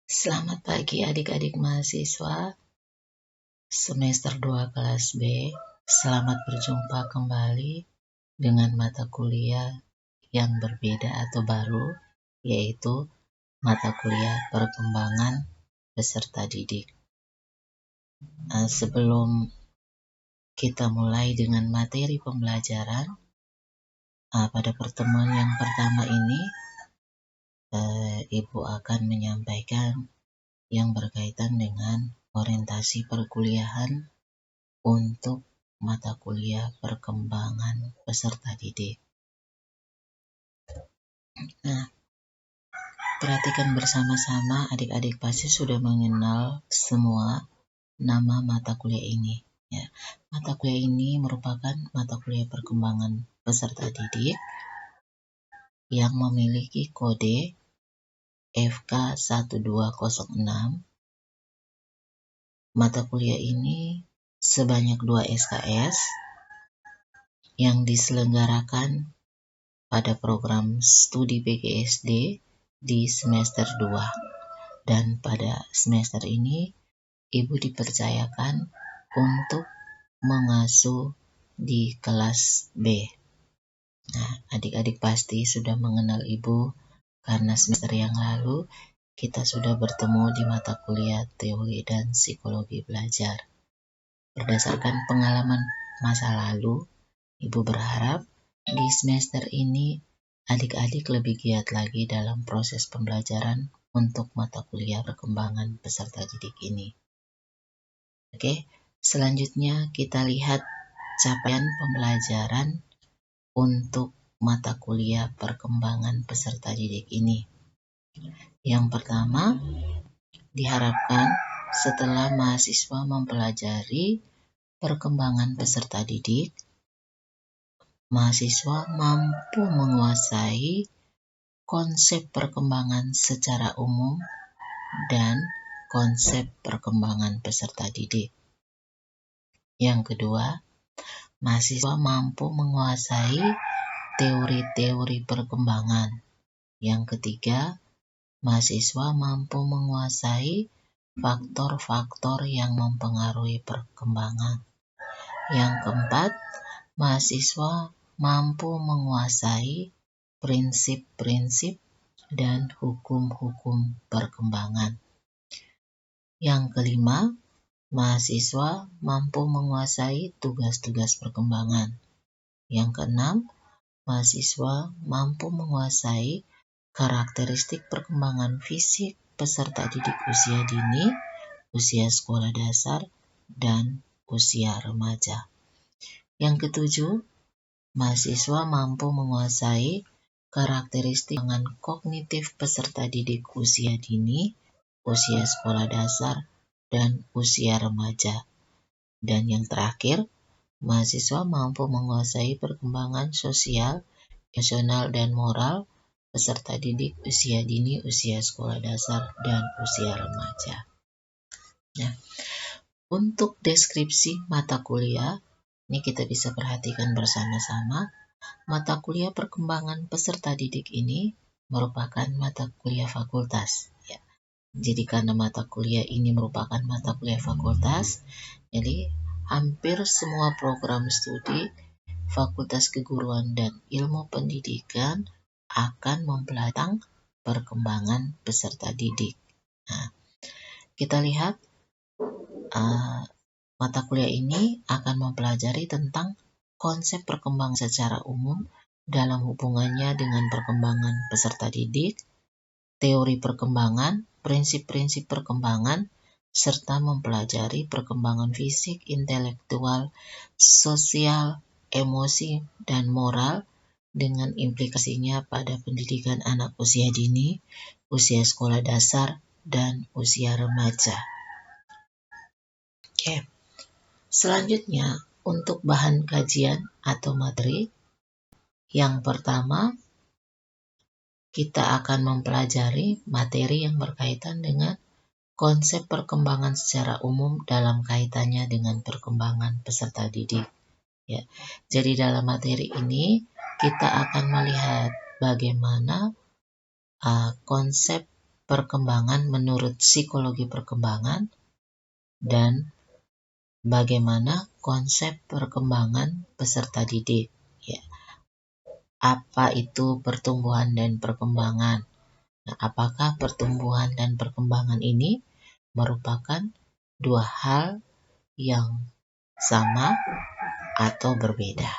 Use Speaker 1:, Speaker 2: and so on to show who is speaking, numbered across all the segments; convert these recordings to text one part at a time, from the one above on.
Speaker 1: Selamat pagi adik-adik mahasiswa semester 2 kelas B. Selamat berjumpa kembali dengan mata kuliah yang berbeda atau baru, yaitu mata kuliah perkembangan peserta didik. Sebelum kita mulai dengan materi pembelajaran, pada pertemuan yang pertama ini, Ibu akan menyampaikan yang berkaitan dengan orientasi perkuliahan untuk mata kuliah perkembangan peserta didik. Nah, perhatikan bersama-sama, adik-adik pasti sudah mengenal semua nama mata kuliah ini. Ya, mata kuliah ini merupakan mata kuliah perkembangan peserta didik yang memiliki kode FK1206. Mata kuliah ini sebanyak 2 SKS yang diselenggarakan pada program studi PGSD di semester 2. Dan pada semester ini, Ibu dipercayakan untuk mengasuh di kelas B. Nah, adik-adik pasti sudah mengenal Ibu karena semester yang lalu kita sudah bertemu di mata kuliah teori dan psikologi belajar. Berdasarkan pengalaman masa lalu, Ibu berharap di semester ini adik-adik lebih giat lagi dalam proses pembelajaran untuk mata kuliah perkembangan peserta didik ini. Oke, selanjutnya kita lihat capaian pembelajaran untuk mata kuliah perkembangan peserta didik ini. Yang pertama, diharapkan setelah mahasiswa mempelajari perkembangan peserta didik, mahasiswa mampu menguasai konsep perkembangan secara umum dan konsep perkembangan peserta didik. Yang kedua, mahasiswa mampu menguasai teori-teori perkembangan. Yang ketiga, mahasiswa mampu menguasai faktor-faktor yang mempengaruhi perkembangan. Yang keempat, mahasiswa mampu menguasai prinsip-prinsip dan hukum-hukum perkembangan. Yang kelima, mahasiswa mampu menguasai tugas-tugas perkembangan. Yang keenam, mahasiswa mampu menguasai karakteristik perkembangan fisik peserta didik usia dini, usia sekolah dasar, dan usia remaja. Yang ketujuh, mahasiswa mampu menguasai karakteristik perkembangan kognitif peserta didik usia dini, usia sekolah dasar, dan usia remaja. Dan yang terakhir, mahasiswa mampu menguasai perkembangan sosial, emosional, dan moral peserta didik usia dini, usia sekolah dasar, dan usia remaja. Nah, untuk deskripsi mata kuliah, ini kita bisa perhatikan bersama-sama. Mata kuliah perkembangan peserta didik ini merupakan mata kuliah fakultas. Ya. Jadi karena mata kuliah ini merupakan mata kuliah fakultas, jadi hampir semua program studi Fakultas Keguruan dan Ilmu Pendidikan akan mempelajari perkembangan peserta didik. Nah, kita lihat mata kuliah ini akan mempelajari tentang konsep perkembangan secara umum dalam hubungannya dengan perkembangan peserta didik, teori perkembangan, prinsip-prinsip perkembangan, serta mempelajari perkembangan fisik, intelektual, sosial, emosi, dan moral dengan implikasinya pada pendidikan anak usia dini, usia sekolah dasar, dan usia remaja. Oke. Selanjutnya, untuk bahan kajian atau materi, yang pertama, kita akan mempelajari materi yang berkaitan dengan konsep perkembangan secara umum dalam kaitannya dengan perkembangan peserta didik. Ya. Jadi dalam materi ini, kita akan melihat bagaimana konsep perkembangan menurut psikologi perkembangan, dan bagaimana konsep perkembangan peserta didik. Ya, apa itu pertumbuhan dan perkembangan? Nah, apakah pertumbuhan dan perkembangan ini merupakan dua hal yang sama atau berbeda?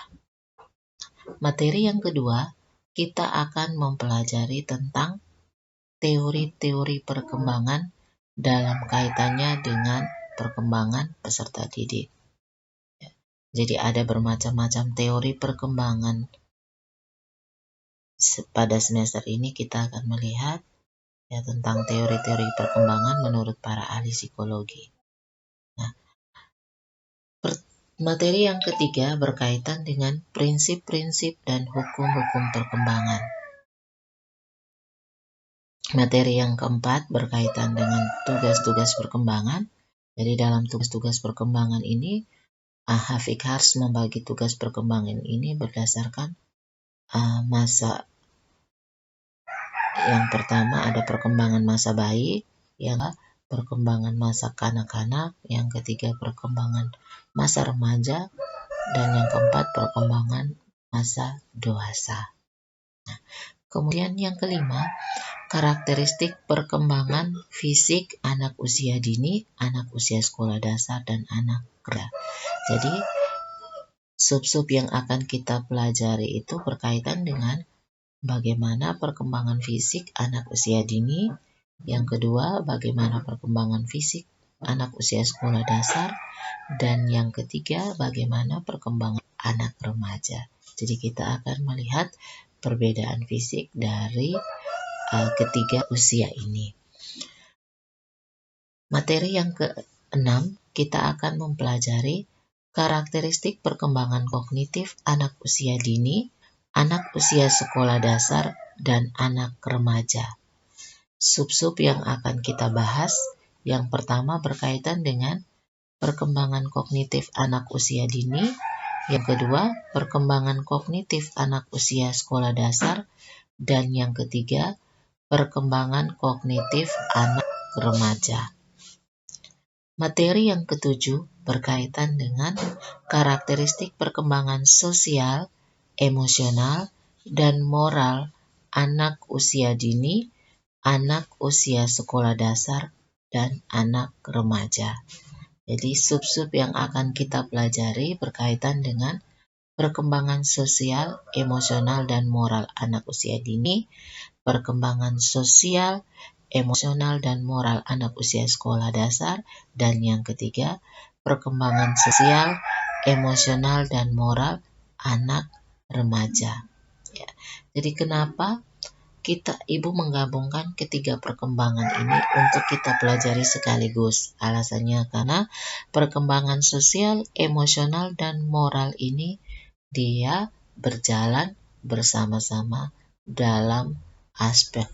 Speaker 1: Materi yang kedua, kita akan mempelajari tentang teori-teori perkembangan dalam kaitannya dengan perkembangan peserta didik. Jadi ada bermacam-macam teori perkembangan. Pada semester ini kita akan melihat ya tentang teori-teori perkembangan menurut para ahli psikologi. Nah, materi yang ketiga berkaitan dengan prinsip-prinsip dan hukum-hukum perkembangan. Materi yang keempat berkaitan dengan tugas-tugas perkembangan. Jadi dalam tugas-tugas perkembangan ini, Hafik harus membagi tugas perkembangan ini berdasarkan masa. Yang pertama ada perkembangan masa bayi, yang perkembangan masa kanak-kanak, yang ketiga perkembangan masa remaja, dan yang keempat perkembangan masa dewasa. Nah, kemudian yang kelima, karakteristik perkembangan fisik anak usia dini, anak usia sekolah dasar, dan anak kerja. Jadi, sub-sub yang akan kita pelajari itu berkaitan dengan bagaimana perkembangan fisik anak usia dini, yang kedua bagaimana perkembangan fisik anak usia sekolah dasar, dan yang ketiga bagaimana perkembangan anak remaja. Jadi kita akan melihat perbedaan fisik dari ketiga usia ini. Materi yang ke-6, kita akan mempelajari karakteristik perkembangan kognitif anak usia dini, anak usia sekolah dasar, dan anak remaja. Sub-sub yang akan kita bahas, yang pertama berkaitan dengan perkembangan kognitif anak usia dini, yang kedua perkembangan kognitif anak usia sekolah dasar, dan yang ketiga perkembangan kognitif anak remaja. Materi yang ketujuh berkaitan dengan karakteristik perkembangan sosial, emosional, dan moral anak usia dini, anak usia sekolah dasar, dan anak remaja. Jadi sub-sub yang akan kita pelajari berkaitan dengan perkembangan sosial, emosional, dan moral anak usia dini, perkembangan sosial, emosional, dan moral anak usia sekolah dasar, dan yang ketiga, perkembangan sosial, emosional, dan moral anak remaja. Ya. Jadi kenapa ibu menggabungkan ketiga perkembangan ini untuk kita pelajari sekaligus? Alasannya karena perkembangan sosial, emosional, dan moral ini dia berjalan bersama-sama dalam aspek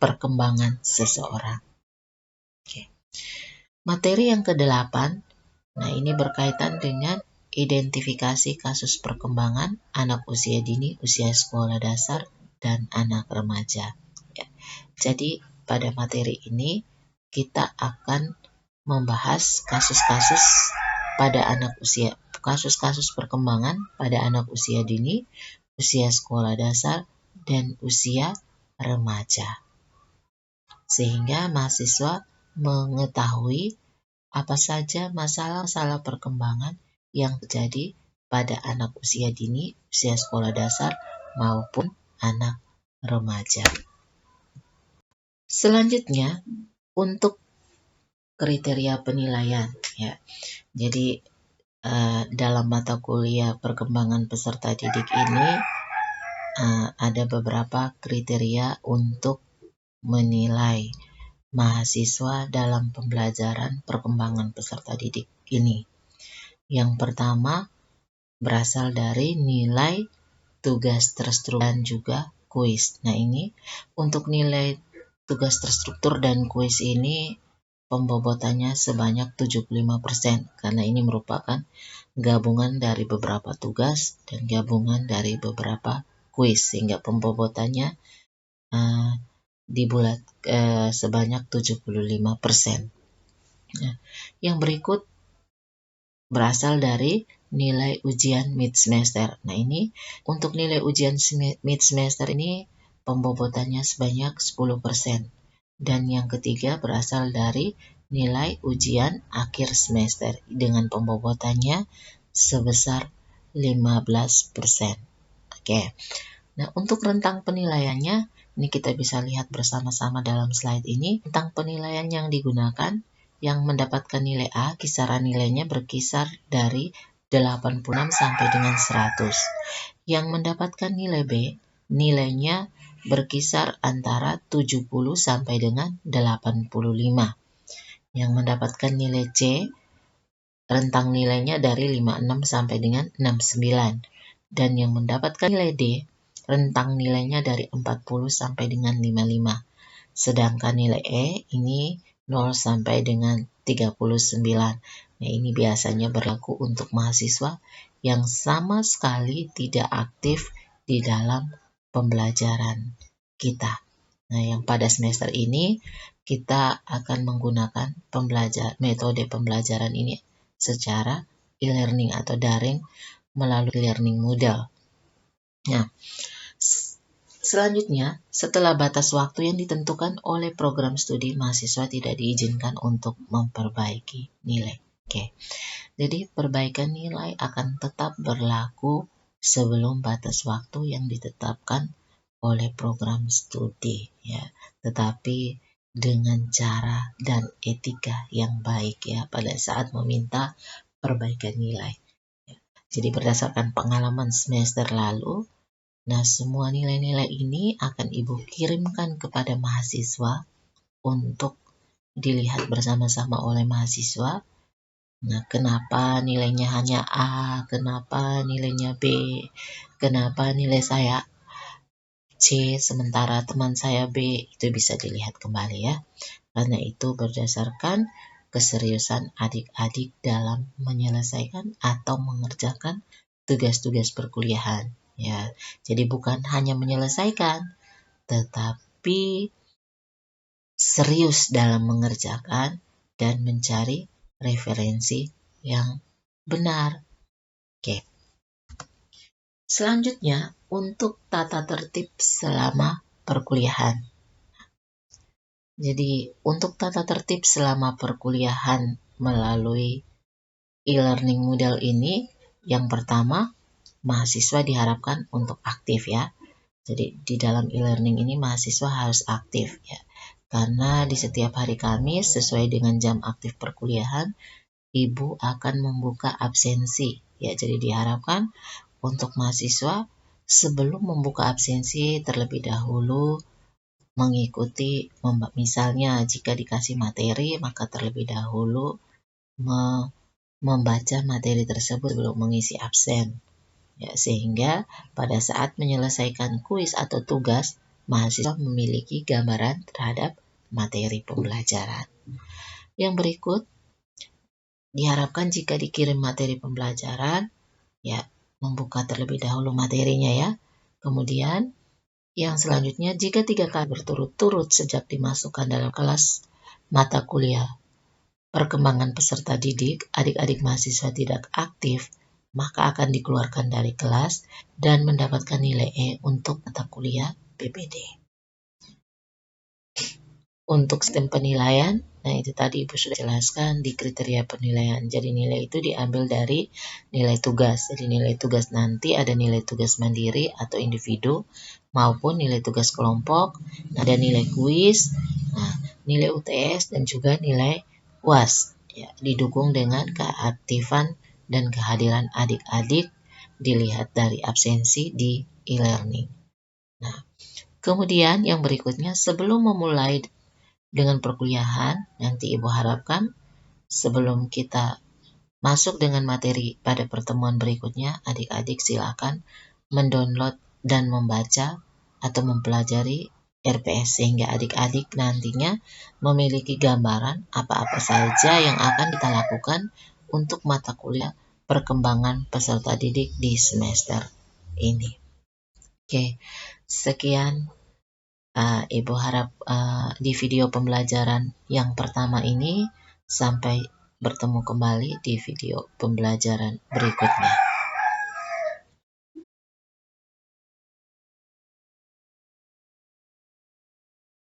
Speaker 1: perkembangan seseorang. Oke. Materi yang ke-8, nah ini berkaitan dengan identifikasi kasus perkembangan anak usia dini, usia sekolah dasar, dan anak remaja. Ya. Jadi pada materi ini kita akan membahas kasus-kasus perkembangan pada anak usia dini, usia sekolah dasar, dan usia remaja. Sehingga mahasiswa mengetahui apa saja masalah-masalah perkembangan yang terjadi pada anak usia dini, usia sekolah dasar, maupun anak remaja. Selanjutnya, untuk kriteria penilaian, ya. Jadi dalam mata kuliah perkembangan peserta didik ini ada beberapa kriteria untuk menilai mahasiswa dalam pembelajaran perkembangan peserta didik ini. Yang pertama berasal dari nilai tugas terstruktur dan juga kuis. Nah ini untuk nilai tugas terstruktur dan kuis ini pembobotannya sebanyak 75% karena ini merupakan gabungan dari beberapa tugas dan gabungan dari beberapa kuis sehingga pembobotannya dibulat sebanyak 75%. Nah, yang berikut berasal dari nilai ujian mid semester. Nah, ini untuk nilai ujian mid semester ini pembobotannya sebanyak 10%. Dan yang ketiga berasal dari nilai ujian akhir semester dengan pembobotannya sebesar 15%. Oke. Nah, untuk rentang penilaiannya, ini kita bisa lihat bersama-sama dalam slide ini. Rentang penilaian yang digunakan, yang mendapatkan nilai A, kisaran nilainya berkisar dari 86 sampai dengan 100. Yang mendapatkan nilai B, nilainya berkisar antara 70 sampai dengan 85. Yang mendapatkan nilai C, rentang nilainya dari 56 sampai dengan 69. Dan yang mendapatkan nilai D, rentang nilainya dari 40 sampai dengan 55. Sedangkan nilai E ini 0 sampai dengan 39. Nah, ini biasanya berlaku untuk mahasiswa yang sama sekali tidak aktif di dalam pembelajaran kita. Nah, yang pada semester ini kita akan menggunakan metode pembelajaran ini secara e-learning atau daring melalui learning model. Nah, selanjutnya, setelah batas waktu yang ditentukan oleh program studi, mahasiswa tidak diizinkan untuk memperbaiki nilai. Oke, jadi perbaikan nilai akan tetap berlaku sebelum batas waktu yang ditetapkan oleh program studi, ya. Tetapi dengan cara dan etika yang baik, ya, pada saat meminta perbaikan nilai. Jadi berdasarkan pengalaman semester lalu, nah, semua nilai-nilai ini akan Ibu kirimkan kepada mahasiswa untuk dilihat bersama-sama oleh mahasiswa. Nah, kenapa nilainya hanya A, kenapa nilainya B, kenapa nilai saya C, sementara teman saya B, itu bisa dilihat kembali, ya. Karena itu berdasarkan keseriusan adik-adik dalam menyelesaikan atau mengerjakan tugas-tugas perkuliahan. Ya, jadi bukan hanya menyelesaikan, tetapi serius dalam mengerjakan dan mencari referensi yang benar. Oke. Selanjutnya, untuk tata tertib selama perkuliahan. Jadi, untuk tata tertib selama perkuliahan melalui e-learning model ini, yang pertama, mahasiswa diharapkan untuk aktif, ya. Jadi di dalam e-learning ini mahasiswa harus aktif, ya. Karena di setiap hari Kamis sesuai dengan jam aktif perkuliahan, Ibu akan membuka absensi, ya. Jadi diharapkan untuk mahasiswa sebelum membuka absensi terlebih dahulu mengikuti, misalnya jika dikasih materi maka terlebih dahulu membaca materi tersebut sebelum mengisi absen. Ya, sehingga pada saat menyelesaikan kuis atau tugas, mahasiswa memiliki gambaran terhadap materi pembelajaran. Yang berikut, diharapkan jika dikirim materi pembelajaran, ya, membuka terlebih dahulu materinya, ya. Kemudian, yang selanjutnya, jika 3 kali berturut-turut sejak dimasukkan dalam kelas mata kuliah perkembangan peserta didik, adik-adik mahasiswa tidak aktif, maka akan dikeluarkan dari kelas dan mendapatkan nilai E untuk mata kuliah PPD. Untuk sistem penilaian, nah itu tadi Ibu sudah jelaskan di kriteria penilaian. Jadi nilai itu diambil dari nilai tugas. Jadi nilai tugas nanti ada nilai tugas mandiri atau individu maupun nilai tugas kelompok, ada nilai kuis, nah, nilai UTS dan juga nilai UAS. Ya, didukung dengan keaktifan dan kehadiran adik-adik dilihat dari absensi di e-learning. Nah, kemudian yang berikutnya sebelum memulai dengan perkuliahan, nanti Ibu harapkan sebelum kita masuk dengan materi pada pertemuan berikutnya, adik-adik silakan mendownload dan membaca atau mempelajari RPS sehingga adik-adik nantinya memiliki gambaran apa-apa saja yang akan kita lakukan untuk mata kuliah perkembangan peserta didik di semester ini. Oke, sekian Ibu harap di video pembelajaran yang pertama ini sampai bertemu kembali di video pembelajaran berikutnya.